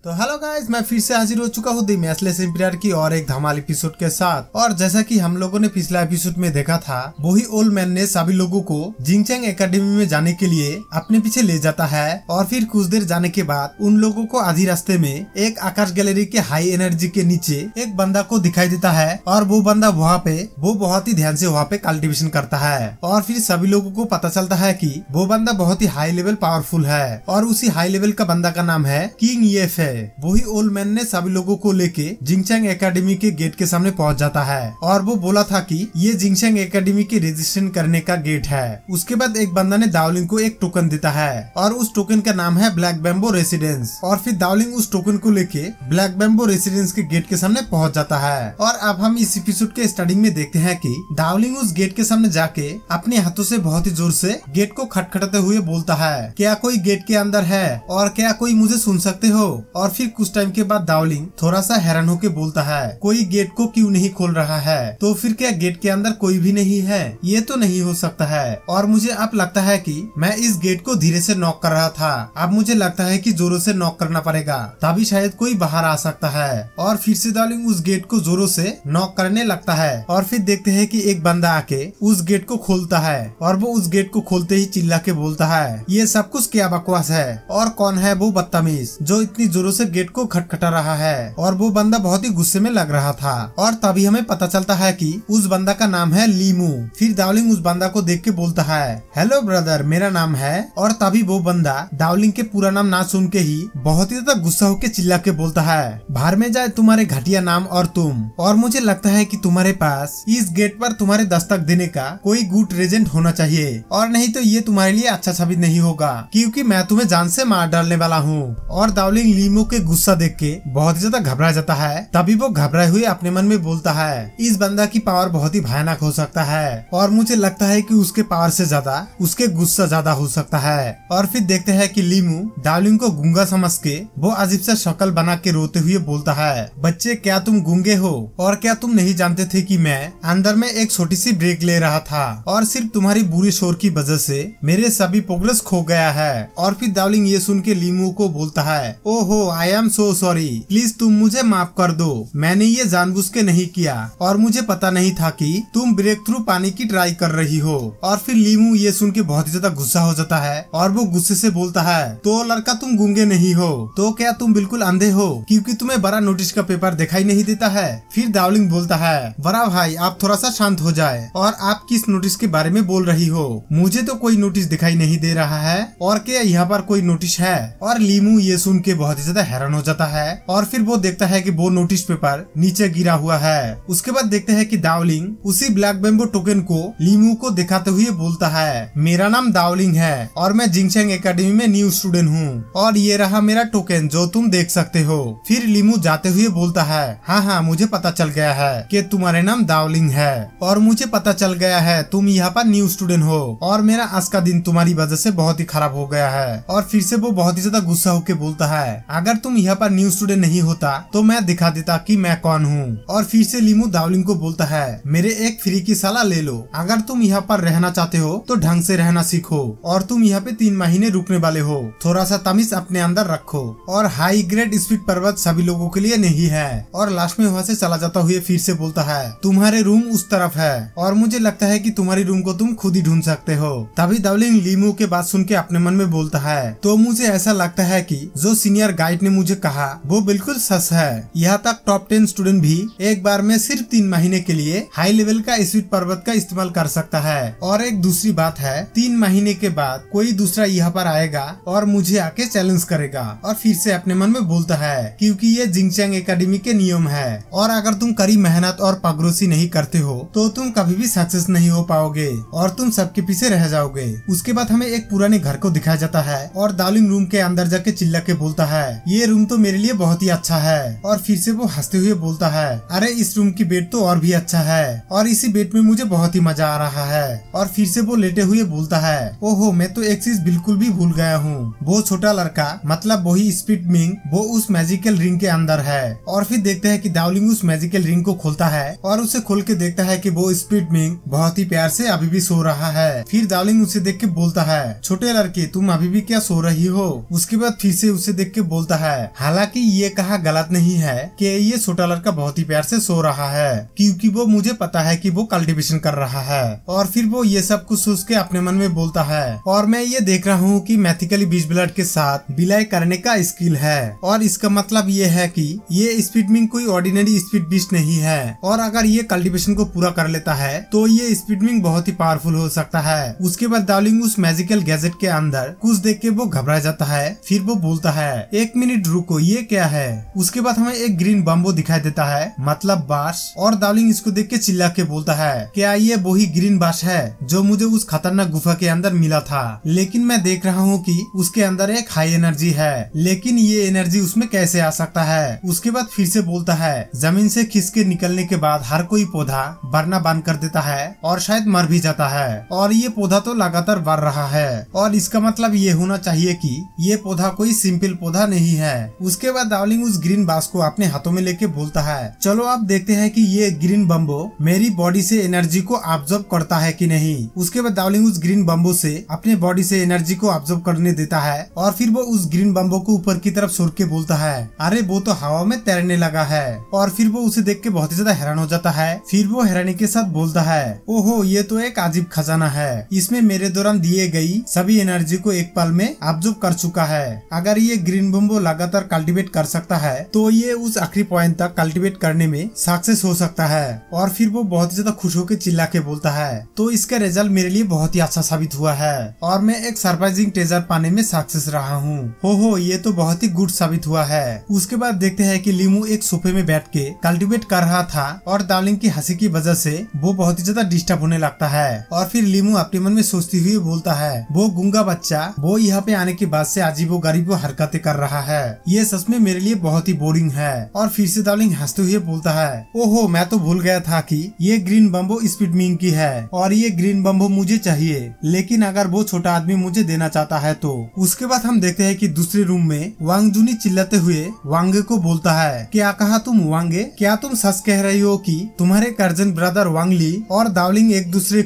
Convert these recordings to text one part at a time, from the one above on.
तो hello guys, मैं फिर से हाजिर हो चुका हूँ दी मैचलेस एम्पायर की और एक धमाल एपिसोड के साथ। और जैसा कि हम लोगों ने पिछला एपिसोड में देखा था, वही ओल्ड मैन ने सभी लोगों को जिंगचैंग एकेडमी में जाने के लिए अपने पीछे ले जाता है। और फिर कुछ देर जाने के बाद उन लोगों को आधी रास्ते में एक आकाश गैलरी के हाई एनर्जी के नीचे एक बंदा को दिखाई देता है। और वो बंदा वहाँ पे वो बहुत ही ध्यान से वहाँ पे कल्टीवेशन करता है। और फिर सभी लोगों को पता चलता है कि वो बंदा बहुत ही हाई लेवल पावरफुल है और उसी हाई लेवल का बंदा का नाम है किंग येफ है। वही ओल्ड मैन ने सभी लोगों को लेके जिंगचैंग एकेडमी के गेट के सामने पहुंच जाता है और वो बोला था कि ये जिंगचैंग एकेडमी के रजिस्ट्रेशन करने का गेट है। उसके बाद एक बंदा ने दावलिंग को एक टोकन देता है और उस टोकन का नाम है ब्लैक बैम्बो रेसिडेंस। और फिर दावलिंग उस टोकन को लेके ब्लैक बैम्बो रेसिडेंस के गेट के सामने पहुंच जाता है। और अब हम इस एपिसोड के स्टार्टिंग में देखते हैं कि दावलिंग उस गेट के सामने जाके अपने हाथों से बहुत ही जोर से गेट को खटखटाते हुए बोलता है, क्या कोई गेट के अंदर है और क्या कोई मुझे सुन सकते हो। और फिर कुछ टाइम के बाद दावलिंग थोड़ा सा हैरान होके बोलता है, कोई गेट को क्यों नहीं खोल रहा है। तो फिर क्या गेट के अंदर कोई भी नहीं है? ये तो नहीं हो सकता है। और मुझे अब लगता है कि मैं इस गेट को धीरे से नॉक कर रहा था, अब मुझे लगता है कि जोरों से नॉक करना पड़ेगा, तभी शायद कोई बाहर आ सकता है। और फिर से दावलिंग उस गेट को जोरों से नॉक करने लगता है। और फिर देखते हैं कि एक बंदा आके उस गेट को खोलता है और वो उस गेट को खोलते ही चिल्ला के बोलता है, ये सब कुछ क्या बकवास है और कौन है वो बदतमीज जो इतनी जोरों से गेट को खटखटा रहा है। और वो बंदा बहुत ही गुस्से में लग रहा था। और तभी हमें पता चलता है कि उस बंदा का नाम है लीमू। फिर दावलिंग उस बंदा को देख के बोलता है, हेलो ब्रदर, मेरा नाम है। और तभी वो बंदा दावलिंग के पूरा नाम ना सुन के ही बहुत ही ज्यादा गुस्सा होकर चिल्ला के बोलता है, बाहर में जाए तुम्हारे घटिया नाम और तुम। और मुझे लगता है कि तुम्हारे पास इस गेट पर तुम्हारे दस्तक देने का कोई गुड रीजन होना चाहिए, और नहीं तो ये तुम्हारे लिए अच्छा साबित नहीं होगा, क्योंकि मैं तुम्हें जान से मार डालने वाला हूँ। और दावलिंग लीमू के गुस्सा देख के बहुत ज्यादा घबरा जाता है। तभी वो घबराए हुए अपने मन में बोलता है, इस बंदा की पावर बहुत ही भयानक हो सकता है और मुझे लगता है कि उसके पावर से ज्यादा उसके गुस्सा ज्यादा हो सकता है। और फिर देखते हैं कि लीमू दावलिंग को गूंगा समझ के वो अजीब सा शक्ल बना के रोते हुए बोलता है, बच्चे क्या तुम गूंगे हो और क्या तुम नहीं जानते थे कि मैं अंदर में एक छोटी सी ब्रेक ले रहा था और सिर्फ तुम्हारी बुरी शोर की वजह से मेरे सभी प्रोग्रेस खो गया है। और फिर दावलिंग ये सुन के लीमू को बोलता है, ओहो I am so sorry, please तुम मुझे माफ कर दो, मैंने ये जानबूझ के नहीं किया और मुझे पता नहीं था कि तुम ब्रेक थ्रू पाने की ट्राई कर रही हो। और फिर लीमू ये सुन के बहुत ही ज्यादा गुस्सा हो जाता है और वो गुस्से से बोलता है, तो लड़का तुम गूंगे नहीं हो तो क्या तुम बिल्कुल अंधे हो क्योंकि तुम्हें बड़ा नोटिस का पेपर दिखाई नहीं देता है। फिर दावलिंग बोलता है, बड़ा भाई आप थोड़ा सा शांत हो जाए, और आप किस नोटिस के बारे में बोल रही हो, मुझे तो कोई नोटिस दिखाई नहीं दे रहा है और क्या यहाँ पर कोई नोटिस है। और लीमू ये सुन के बहुत ही ज्यादा हैरान हो जाता है और फिर वो देखता है कि वो नोटिस पेपर नीचे गिरा हुआ है। उसके बाद देखते हैं कि दावलिंग उसी ब्लैक बैम्बो टोकन को लीमू को दिखाते हुए बोलता है, मेरा नाम दावलिंग है और मैं जिंगचैंग एकेडमी में न्यू स्टूडेंट हूँ और ये रहा मेरा टोकन जो तुम देख सकते हो। फिर लीमू जाते हुए बोलता है, हाँ मुझे पता चल गया है कि तुम्हारे नाम दावलिंग है और मुझे पता चल गया है तुम यहाँ पर न्यू स्टूडेंट हो और मेरा आज का दिन तुम्हारी वजह से बहुत ही खराब हो गया है। और फिर से वो बहुत ही ज्यादा गुस्सा होकर बोलता है, अगर तुम यहाँ पर न्यू स्टूडेंट नहीं होता तो मैं दिखा देता कि मैं कौन हूँ। और फिर से लीमू दावलिंग को बोलता है, मेरे एक फ्री की सलाह ले लो, अगर तुम यहाँ पर रहना चाहते हो तो ढंग से रहना सीखो और तुम यहाँ पे 3 महीने रुकने वाले हो, थोड़ा सा तमीज अपने अंदर रखो और हाई ग्रेड स्पीड पर्वत सभी लोगों के लिए नहीं है। और लास्ट में वहाँ से चला जाता हुए फिर से बोलता है, तुम्हारे रूम उस तरफ है और मुझे लगता है कि तुम्हारी रूम को तुम खुद ही ढूंढ सकते हो। तभी दावलिंग लीमू के बात सुन के अपने मन में बोलता है, तो मुझे ऐसा लगता है कि जो सीनियर गाइड ने मुझे कहा वो बिल्कुल सच है। यहाँ तक टॉप 10 स्टूडेंट भी एक बार में सिर्फ 3 महीने के लिए हाई लेवल का स्पीड पर्वत का इस्तेमाल कर सकता है। और एक दूसरी बात है, 3 महीने के बाद कोई दूसरा यहाँ पर आएगा और मुझे आके चैलेंज करेगा। और फिर से अपने मन में बोलता है, क्योंकि ये जिंगचैंग एकेडमी के नियम है और अगर तुम कड़ी मेहनत और पगरोसी नहीं करते हो तो तुम कभी भी सक्सेस नहीं हो पाओगे और तुम सबके पीछे रह जाओगे। उसके बाद हमें एक पुराने घर को दिखाया जाता है और दावलिंग रूम के अंदर जाके चिल्ला के बोलता है, ये रूम तो मेरे लिए बहुत ही अच्छा है। और फिर से वो हंसते हुए बोलता है, अरे इस रूम की बेड तो और भी अच्छा है और इसी बेड में मुझे बहुत ही मजा आ रहा है। और फिर से वो लेटे हुए बोलता है, ओहो मैं तो एक चीज बिल्कुल भी भूल गया हूँ, वो छोटा लड़का मतलब वही स्पीड मिंग वो उस मैजिकल रिंग के अंदर है। और फिर देखते हैं कि दावलिंग उस मैजिकल रिंग को खोलता है और उसे खोल के देखता है कि वो स्पीड मिंग बहुत ही प्यार से अभी भी सो रहा है। फिर दावलिंग उसे देख के बोलता है, छोटे लड़के तुम अभी भी क्या सो रही हो। उसके बाद फिर से उसे देख के बोलता बोलता है हालांकि ये कहा गलत नहीं है कि ये छोटा लड़का बहुत ही प्यार से सो रहा है, क्योंकि वो मुझे पता है कि वो कल्टीवेशन कर रहा है। और फिर वो ये सब कुछ सोच के अपने मन में बोलता है और मैं ये देख रहा हूँ कि मैथिकली बीच ब्लड के साथ विलय करने का स्किल है, और इसका मतलब ये है कि ये स्पीडमिंग कोई ऑर्डिनरी स्पीड बीस्ट नहीं है, और अगर ये कल्टीवेशन को पूरा कर लेता है तो ये स्पीडमिंग बहुत ही पावरफुल हो सकता है। उसके बाद डार्लिंग उस मैजिकल गैजेट के अंदर कुछ देख के वो घबरा जाता है। फिर वो बोलता है 1 मिनट रुको, ये क्या है। उसके बाद हमें एक ग्रीन बम्बो दिखाई देता है, मतलब बांस, और डार्लिंग इसको देख के चिल्ला के बोलता है क्या ये वही ग्रीन बांस है जो मुझे उस खतरनाक गुफा के अंदर मिला था, लेकिन मैं देख रहा हूँ कि उसके अंदर एक हाई एनर्जी है, लेकिन ये एनर्जी उसमें कैसे आ सकता है। उसके बाद फिर से बोलता है जमीन से खिसके निकलने के बाद हर कोई पौधा बढ़ना बंद कर देता है और शायद मर भी जाता है, और ये पौधा तो लगातार बढ़ रहा है, और इसका मतलब ये होना चाहिए कि ये पौधा कोई सिंपल पौधा नहीं है। उसके बाद डार्लिंग उस ग्रीन बांस को अपने हाथों में लेके बोलता है चलो आप देखते हैं कि ये ग्रीन बम्बो मेरी बॉडी से एनर्जी को ऑब्जर्व करता है कि नहीं। उसके बाद डार्लिंग उस ग्रीन बम्बो से अपने बॉडी से एनर्जी को ऑब्जर्व करने देता है, और फिर वो उस ग्रीन बम्बो को ऊपर की तरफ छोड़ के बोलता है अरे वो तो हवा में तैरने लगा है, और फिर वो उसे देख के बहुत ही ज्यादा हैरान हो जाता है। फिर वो हैरानी के साथ बोलता है ओहो ये तो एक अजीब खजाना है, इसमें मेरे दौरान दिए गई सभी एनर्जी को एक पल में ऑब्जर्व कर चुका है। अगर ये ग्रीन बम्बो लगातार कल्टीवेट कर सकता है तो ये उस आखिरी पॉइंट तक कल्टीवेट करने में सक्सेस हो सकता है। और फिर वो बहुत ही ज्यादा खुश होकर चिल्ला के बोलता है तो इसका रिजल्ट मेरे लिए बहुत ही अच्छा साबित हुआ है, और मैं एक सरप्राइजिंग ट्रेजर पाने में सक्सेस रहा हूँ। हो ये तो बहुत ही गुड साबित हुआ है। उसके बाद देखते हैं कि लीमू एक सोफे में बैठ के कल्टीवेट कर रहा था, और डार्लिंग की हंसी की वजह से वो बहुत ही ज्यादा डिस्टर्ब होने लगता है। और फिर लीमू अपने मन में सोचती हुई बोलता है वो गूंगा बच्चा वो यहाँ पे आने के बाद से अजीबो गरीबो हरकतें कर रहा है, ये सच में मेरे लिए बहुत ही बोरिंग है। और फिर से डार्लिंग हंसते हुए बोलता है ओहो मैं तो भूल गया था कि ये ग्रीन बम्बो स्पीडमिंग की है, और ये ग्रीन बम्बो मुझे चाहिए, लेकिन अगर वो छोटा आदमी मुझे देना चाहता है तो। उसके बाद हम देखते हैं कि दूसरे रूम में वांग जूनी चिल्लाते हुए वांगे को बोलता है क्या कहा तुम वांगे, क्या तुम सच कह रही हो कि तुम्हारे कजन ब्रदर वांगली और दावलिंग एक दूसरे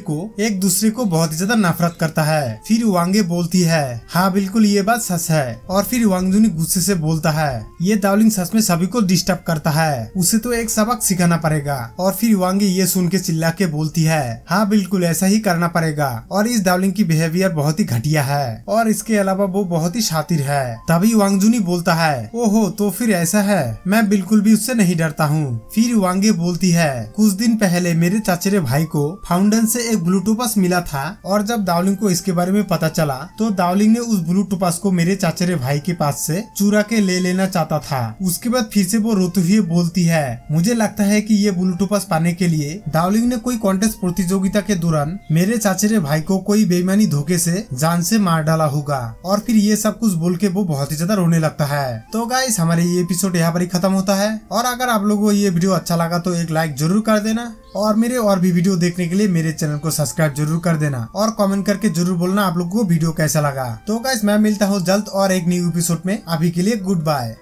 को बहुत ज्यादा नफरत करता है। फिर वांगे बोलती है हाँ बिल्कुल ये बात सच है। और फिर वांग जूनी गुस्से से बोलता है ये दावलिंग सच में सभी को डिस्टर्ब करता है, उसे तो एक सबक सिखाना पड़ेगा। और फिर वांगे ये सुन के चिल्ला के बोलती है हाँ बिल्कुल ऐसा ही करना पड़ेगा, और इस दावलिंग की बिहेवियर बहुत ही घटिया है, और इसके अलावा वो बहुत ही शातिर है। तभी वांग जूनी बोलता है ओहो तो फिर ऐसा है, मैं बिल्कुल भी उससे नहीं डरता हूँ। फिर वांगे बोलती है कुछ दिन पहले मेरे चाचेरे भाई को फाउंटेन से एक ब्लू टोपास मिला था, और जब दावलिंग को इसके बारे में पता चला तो दावलिंग ने उस ब्लू टोपास को मेरे चाचेरे भाई के पास से चुरा के ले लेना चाहता था। उसके बाद फिर से वो रोते हुए बोलती है मुझे लगता है कि ये ब्लू टोपास पाने के लिए दावलिंग ने कोई कॉन्टेस्ट प्रतियोगिता के दौरान मेरे चाचेरे भाई को कोई बेईमानी धोखे से जान से मार डाला होगा। और फिर ये सब कुछ बोल के वो बहुत ही ज्यादा रोने लगता है। तो गाइस हमारे ये एपिसोड यहाँ पर ही खत्म होता है, और अगर आप लोगों को ये वीडियो अच्छा लगा तो एक लाइक जरूर कर देना, और मेरे और भी वीडियो देखने के लिए मेरे चैनल को सब्सक्राइब जरूर कर देना, और कमेंट करके जरूर बोलना आप लोगों को वीडियो कैसा लगा। तो गाइस मैं मिलता हूँ जल्द और एक न्यू एपिसोड में, अभी के लिए गुड बाय।